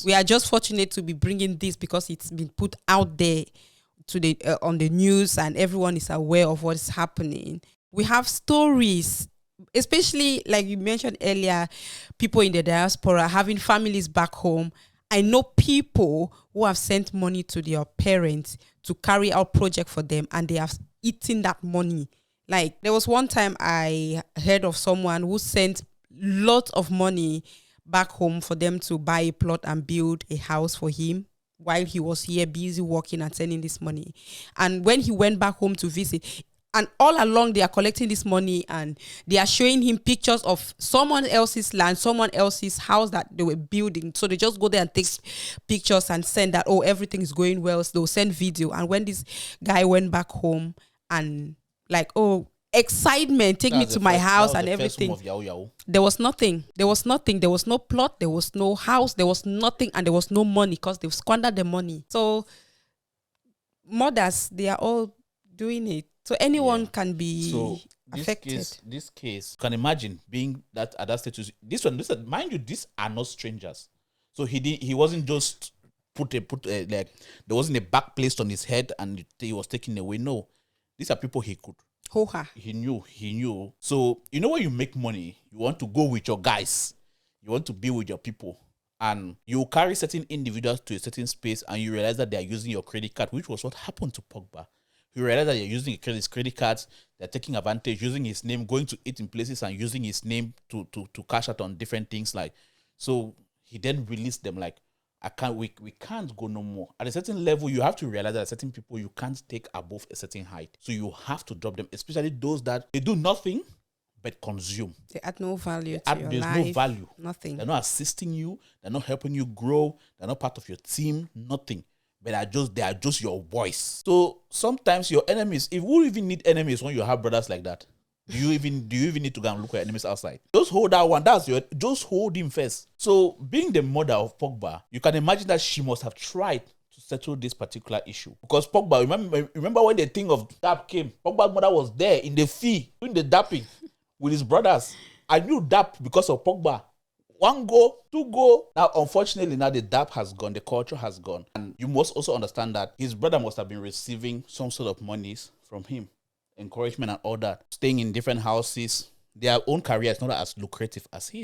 We are just fortunate to be bringing this because it's been put out there to the on the news and everyone is aware of what's happening. We have stories, especially like you mentioned earlier, people in the diaspora having families back home. I know people who have sent money to their parents to carry out project for them and they have eaten that money. Like there was one time I heard of someone who sent lots of money back home for them to buy a plot and build a house for him while he was here busy working and sending this money. And when he went back home to visit, and all along they are collecting this money and they are showing him pictures of someone else's land, someone else's house that they were building. So they just go there and take pictures and send that, oh, everything is going well. So they'll send video. And when this guy went back home and like, oh, excitement, take me to my house and everything. There was nothing. There was nothing. There was no plot. There was no house. There was nothing. And there was no money because they've squandered the money. So mothers, they are all doing it. So anyone can be affected. This case, you can imagine being that at that status. This one, mind you, these are not strangers. So he wasn't just put like there wasn't a back placed on his head and he was taken away. No, these are people he could. He knew. So you know when you make money, you want to go with your guys, you want to be with your people, and you carry certain individuals to a certain space, and you realize that they are using your credit card, which was what happened to Pogba. You realize that you're using his credit cards, they're taking advantage, using his name, going to eat in places and using his name to cash out on different things. Like, so he then released them like, we can't go no more. At a certain level, you have to realize that certain people you can't take above a certain height. So you have to drop them, especially those that they do nothing but consume. They add no value to your life. There's no value. Nothing. They're not assisting you. They're not helping you grow. They're not part of your team. Nothing. But they are just your voice. So sometimes your enemies, if you even need enemies when you have brothers like that, do you even need to go and look for enemies outside? Just hold that one. Just hold him first. So being the mother of Pogba, you can imagine that she must have tried to settle this particular issue. Because Pogba, remember when the thing of DAP came, Pogba's mother was there in the fee, doing the dapping with his brothers. I knew DAP because of Pogba. 1 goal, 2 goal. Now, unfortunately, the DAP has gone, the culture has gone. And you must also understand that his brother must have been receiving some sort of monies from him, encouragement and all that, staying in different houses. Their own career is not as lucrative as his.